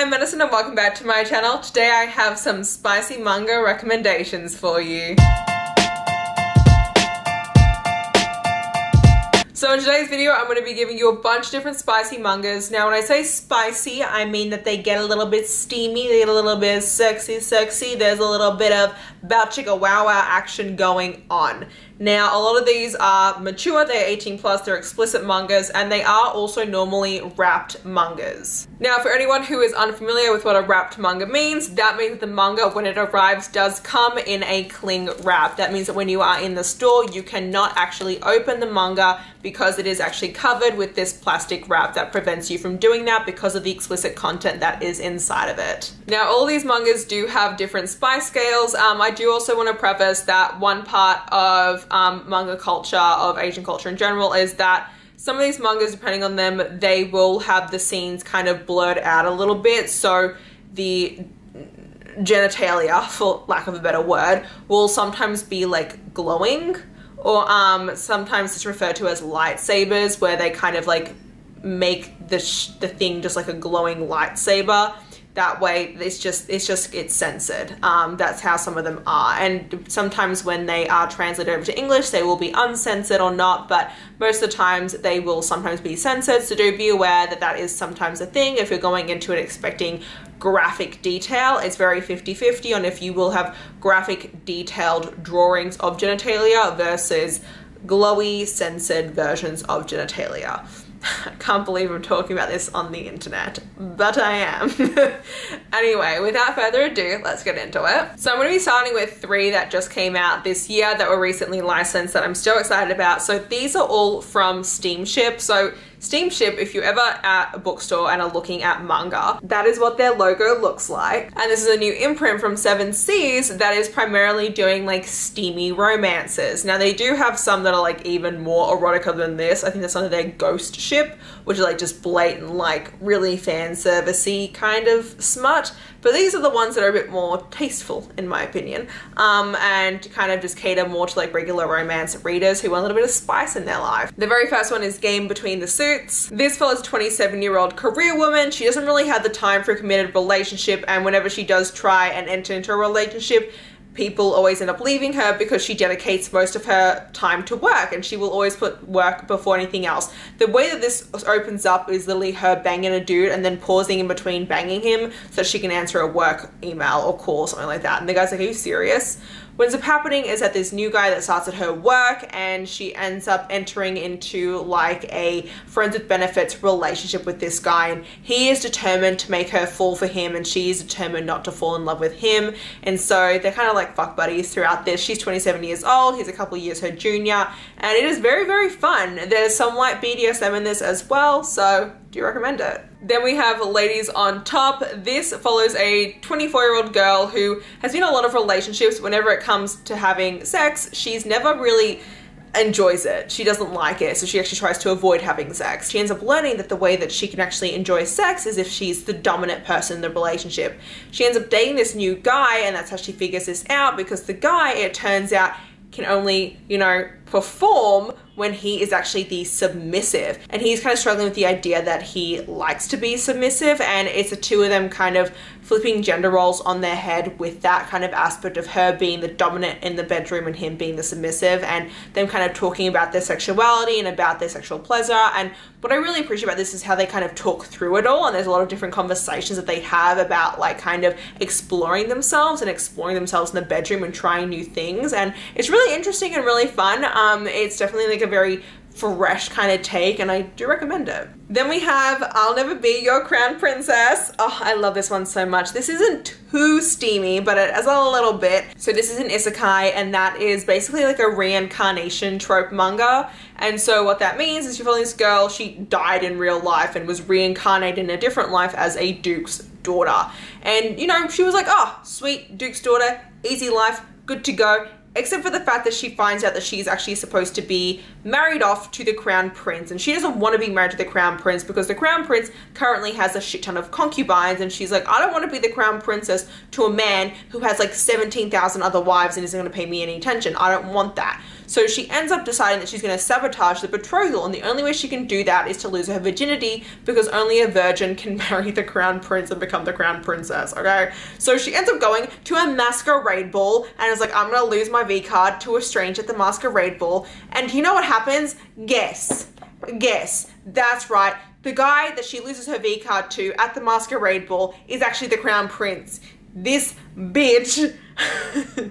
I'm Madison and welcome back to my channel. Today I have some spicy manga recommendations for you. So in today's video, I'm going to be giving you a bunch of different spicy mangas. Now, when I say spicy, I mean that they get a little bit steamy, they get a little bit sexy. There's a little bit of bow chicka wow wow action going on. Now, a lot of these are mature, they're 18 plus, they're explicit mangas, and they are also normally wrapped mangas. Now, for anyone who is unfamiliar with what a wrapped manga means, that means that the manga, when it arrives, does come in a cling wrap. That means that when you are in the store, you cannot actually open the manga because it is actually covered with this plastic wrap that prevents you from doing that because of the explicit content that is inside of it. Now, all these mangas do have different spice scales. I do also want to preface that one part of manga culture, of Asian culture in general, is that some of these mangas, depending on them, they will have the scenes kind of blurred out a little bit. So the genitalia, for lack of a better word, will sometimes be like glowing, or sometimes it's referred to as lightsabers, where they kind of like make the thing just like a glowing lightsaber. That way it's censored. That's how some of them are. And sometimes when they are translated over to English, they will be uncensored or not, but most of the times they will sometimes be censored. So do be aware that that is sometimes a thing. If you're going into it expecting graphic detail, it's very 50-50 on if you will have graphic detailed drawings of genitalia versus glowy censored versions of genitalia. I can't believe I'm talking about this on the internet, but I am. Anyway, without further ado, let's get into it. So I'm going to be starting with 3 that just came out this year that were recently licensed that I'm still excited about. So these are all from Steamship. So Steamship, if you're ever at a bookstore and are looking at manga, that is what their logo looks like. And this is a new imprint from 7 Seas that is primarily doing like steamy romances. Now they do have some that are like even more erotica than this. I think that's under their Ghost Ship, which is like just blatant, like really fan servicey kind of smut. But these are the ones that are a bit more tasteful, in my opinion, and kind of just cater more to like regular romance readers who want a little bit of spice in their life. The very first one is Game Between the Suits. This follows a 27-year-old career woman. She doesn't really have the time for a committed relationship, and whenever she does try and enter into a relationship, people always end up leaving her because she dedicates most of her time to work, and she will always put work before anything else. The way that this opens up is literally her banging a dude and then pausing in between banging him so she can answer a work email or call or something like that. And the guy's like, are you serious? What ends up happening is that this new guy that starts at her work, and she ends up entering into like a friends with benefits relationship with this guy, and he is determined to make her fall for him and she is determined not to fall in love with him. And so they're kind of like fuck buddies throughout this. She's 27 years old, he's a couple of years her junior, and it is very, very fun. There's some light BDSM in this as well, so do you recommend it? Then we have Ladies on Top. This follows a 24-year-old girl who has been in a lot of relationships. Whenever it comes to having sex, she's never really enjoys it. She doesn't like it, so she actually tries to avoid having sex. She ends up learning that the way that she can actually enjoy sex is if she's the dominant person in the relationship. She ends up dating this new guy, and that's how she figures this out, because the guy, it turns out, can only, you know, perform when he is actually the submissive. And he's kind of struggling with the idea that he likes to be submissive, and it's the two of them kind of flipping gender roles on their head with that kind of aspect of her being the dominant in the bedroom and him being the submissive, and them kind of talking about their sexuality and about their sexual pleasure. And what I really appreciate about this is how they kind of talk through it all, and there's a lot of different conversations that they have about like kind of exploring themselves in the bedroom and trying new things, and it's really interesting and really fun. It's definitely like a very fresh kind of take, and I do recommend it. Then we have I'll Never Be Your Crown Princess. Oh, I love this one so much. This isn't too steamy, but it has a little bit. So this is an isekai, and that is basically like a reincarnation trope manga. And so what that means is you follow this girl, she died in real life and was reincarnated in a different life as a duke's daughter. And you know, she was like, oh, sweet duke's daughter, easy life, good to go. Except for the fact that she finds out that she's actually supposed to be married off to the crown prince, and she doesn't want to be married to the crown prince because the crown prince currently has a shit ton of concubines, and she's like, I don't want to be the crown princess to a man who has like 17,000 other wives and isn't going to pay me any attention. I don't want that. So she ends up deciding that she's going to sabotage the betrothal, and the only way she can do that is to lose her virginity, because only a virgin can marry the crown prince and become the crown princess, okay? So she ends up going to a masquerade ball and is like, I'm going to lose my V-card to a stranger at the masquerade ball. And you know what happens? Guess. That's right. The guy that she loses her V-card to at the masquerade ball is actually the crown prince. This bitch.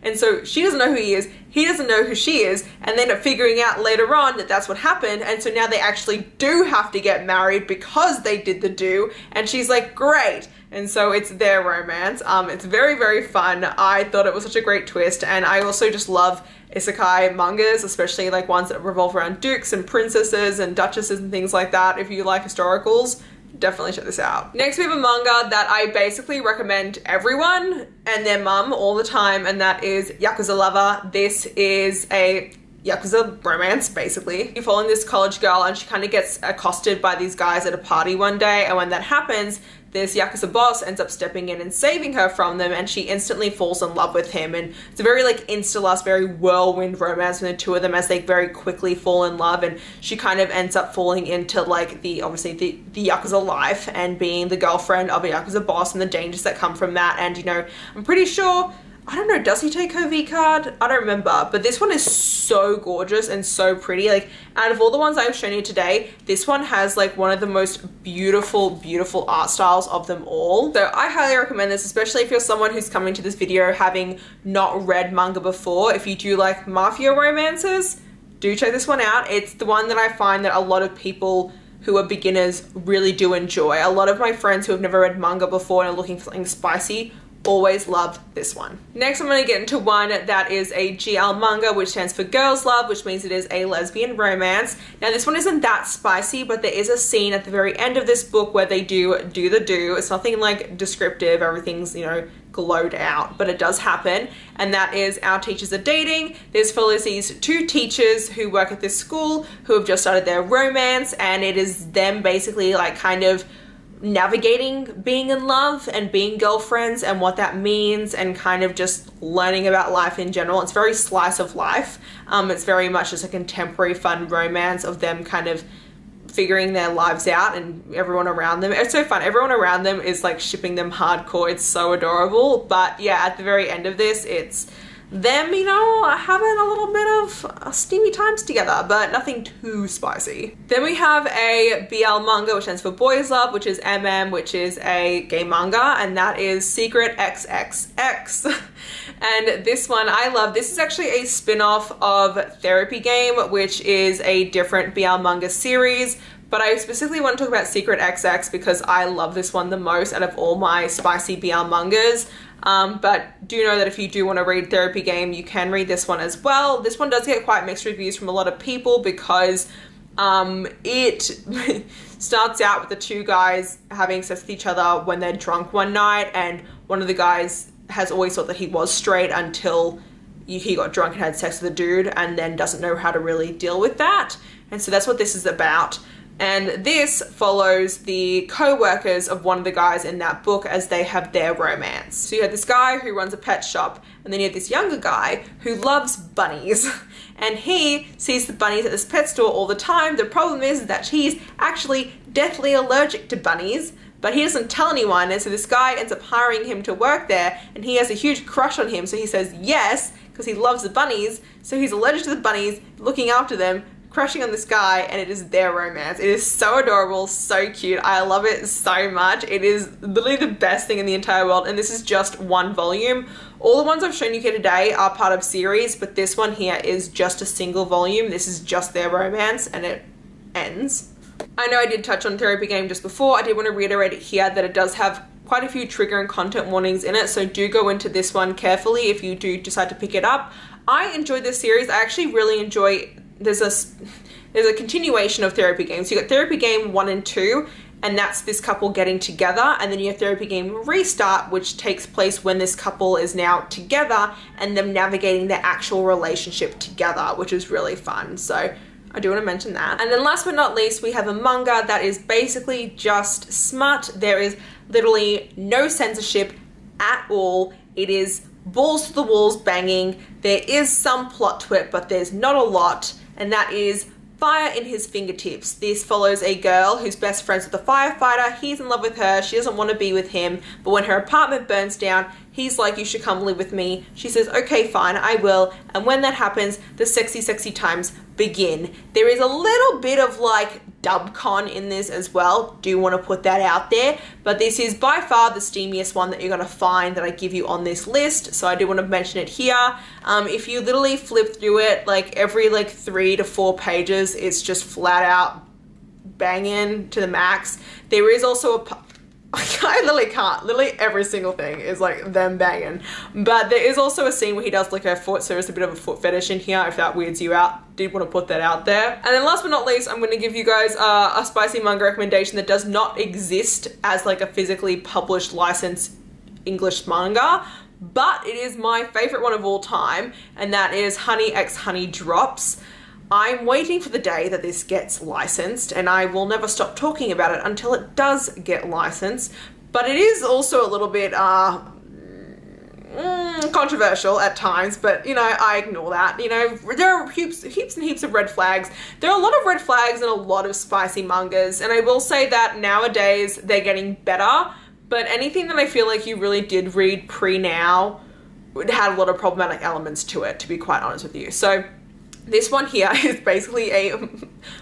And so she doesn't know who he is, he doesn't know who she is, and they end up figuring out later on that that's what happened, and so now they actually do have to get married because they did the do, and she's like, great. And so it's their romance. It's very, very fun. I thought it was such a great twist, and I also just love isekai mangas, especially like ones that revolve around dukes and princesses and duchesses and things like that. If you like historicals, definitely check this out. Next, we have a manga that I basically recommend everyone and their mum all the time, and that is Yakuza Lover. This is a Yakuza romance, basically. You're following this college girl and she kind of gets accosted by these guys at a party one day, and when that happens, this Yakuza boss ends up stepping in and saving her from them, and she instantly falls in love with him. And it's a very like insta-lust, very whirlwind romance with the two of them as they very quickly fall in love, and she kind of ends up falling into like obviously the Yakuza life and being the girlfriend of a Yakuza boss and the dangers that come from that. And you know, I'm pretty sure, I don't know, does he take her V-card? I don't remember, but this one is so gorgeous and so pretty. Like, out of all the ones I've shown you today, this one has like one of the most beautiful, beautiful art styles of them all. So I highly recommend this, especially if you're someone who's coming to this video having not read manga before. If you do like mafia romances, do check this one out. It's the one that I find that a lot of people who are beginners really do enjoy. A lot of my friends who have never read manga before and are looking for something spicy always loved this one. Next, I'm going to get into one that is a GL manga, which stands for Girls Love, which means it is a lesbian romance. Now, this one isn't that spicy, but there is a scene at the very end of this book where they do the do. It's nothing like descriptive, everything's, you know, glowed out, but it does happen, and that is our teachers are dating. This follows these two teachers who work at this school who have just started their romance, and it is them basically like kind of navigating being in love and being girlfriends and what that means, and kind of just learning about life in general. It's very slice of life. It's very much just a contemporary fun romance of them kind of figuring their lives out, and everyone around them. It's so fun. Everyone around them is like shipping them hardcore. It's so adorable. But yeah, at the very end of this, it's them, you know, having a little bit of steamy times together, but nothing too spicy. Then we have a BL manga, which stands for Boys Love, which is MM, which is a gay manga, and that is Secret XXX. And this one I love. This is actually a spin-off of Therapy Game, which is a different BL manga series, but I specifically want to talk about Secret XX because I love this one the most out of all my spicy BL mangas. But do know that if you do want to read Therapy Game, you can read this one as well. This one does get quite mixed reviews from a lot of people because it starts out with the two guys having sex with each other when they're drunk one night, and one of the guys has always thought that he was straight until he got drunk and had sex with a dude, and then doesn't know how to really deal with that. And so that's what this is about. And this follows the co-workers of one of the guys in that book as they have their romance. So you have this guy who runs a pet shop, and then you have this younger guy who loves bunnies. And he sees the bunnies at this pet store all the time. The problem is that he's actually deathly allergic to bunnies, but he doesn't tell anyone. And so this guy ends up hiring him to work there, and he has a huge crush on him. So he says yes, because he loves the bunnies. So he's allergic to the bunnies, looking after them, crushing on this guy, and it is their romance. It is so adorable, so cute. I love it so much. It is literally the best thing in the entire world, and this is just one volume. All the ones I've shown you here today are part of series, but this one here is just a single volume. This is just their romance, and it ends. I know I did touch on Therapy Game just before. I did want to reiterate it here that it does have quite a few trigger and content warnings in it, so do go into this one carefully if you do decide to pick it up. I enjoyed this series. I actually really enjoy. There's a continuation of Therapy Game. So you got Therapy Game 1 and 2, and that's this couple getting together, and then you have Therapy Game Restart, which takes place when this couple is now together and them navigating their actual relationship together, which is really fun. So I do want to mention that. And then last but not least, we have a manga that is basically just smut. There is literally no censorship at all. It is balls to the walls banging. There is some plot to it, but there's not a lot, and that is fire in his fingertips. This follows a girl who's best friends with a firefighter. He's in love with her. She doesn't want to be with him, but when her apartment burns down, he's like, you should come live with me. She says, okay, fine, I will. And when that happens, the sexy, sexy times begin. There is a little bit of like dubcon in this as well. Do want to put that out there, but this is by far the steamiest one that you're going to find that I give you on this list, so I do want to mention it here. If you literally flip through it, like every like 3 to 4 pages, it's just flat out banging to the max. There is also a I literally can't. Literally every single thing is like them banging. But there is also a scene where he does like a foot, so there's a bit of a foot fetish in here if that weirds you out. Did want to put that out there. And then last but not least, I'm going to give you guys a spicy manga recommendation that does not exist as like a physically published licensed English manga, but it is my favorite one of all time, and that is Honey x Honey Drops. I'm waiting for the day that this gets licensed, and I will never stop talking about it until it does get licensed. But it is also a little bit controversial at times, but you know, I ignore that. You know, there are heaps and heaps of red flags. There are a lot of red flags in a lot of spicy mangas, and I will say that nowadays they're getting better, but anything that I feel like you really did read pre-now had a lot of problematic elements to it, to be quite honest with you. So this one here is basically a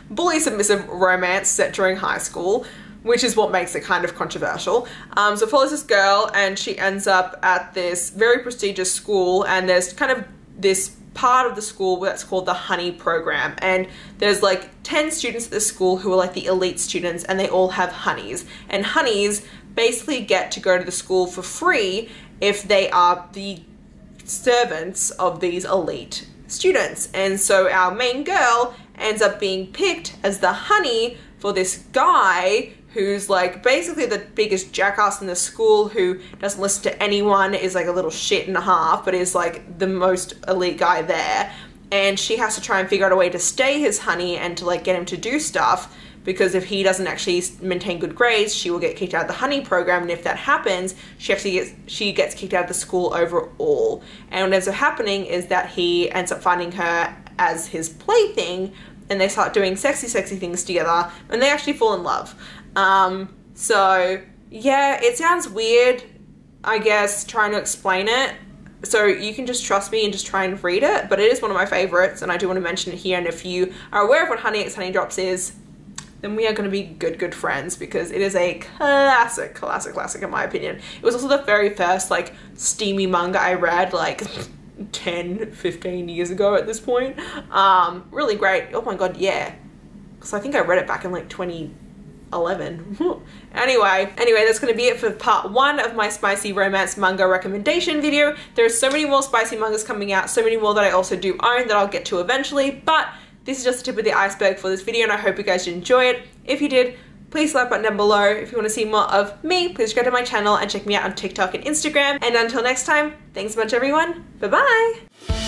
bully submissive romance set during high school, which is what makes it kind of controversial. So it follows this girl, and she ends up at this very prestigious school, and there's kind of this part of the school that's called the Honey program, and there's like 10 students at the school who are like the elite students, and they all have honeys, and honeys basically get to go to the school for free if they are the servants of these elite students. And so our main girl ends up being picked as the honey for this guy who's like basically the biggest jackass in the school, who doesn't listen to anyone, is like a little shit and a half, but is like the most elite guy there. And she has to try and figure out a way to stay his honey and to like get him to do stuff, because if he doesn't actually maintain good grades, she will get kicked out of the honey program, and if that happens, she gets kicked out of the school overall. And what ends up happening is that he ends up finding her as his plaything, and they start doing sexy things together, and they actually fall in love. So yeah, it sounds weird, I guess, trying to explain it. So you can just trust me and just try and read it, but it is one of my favorites, and I do want to mention it here. And if you are aware of what Honey x Honey Drops is, then we are going to be good friends, because it is a classic in my opinion. It was also the very first like steamy manga I read like 10-15 years ago at this point. Really great. Oh my god, yeah, because I think I read it back in like 2011. Anyway, that's going to be it for part 1 of my spicy romance manga recommendation video. There are so many more spicy mangas coming out, so many more that I also do own that I'll get to eventually, but this is just the tip of the iceberg for this video, and I hope you guys did enjoy it. If you did, please like button down below. If you want to see more of me, please go to my channel and check me out on TikTok and Instagram. And until next time, thanks so much everyone. Bye bye.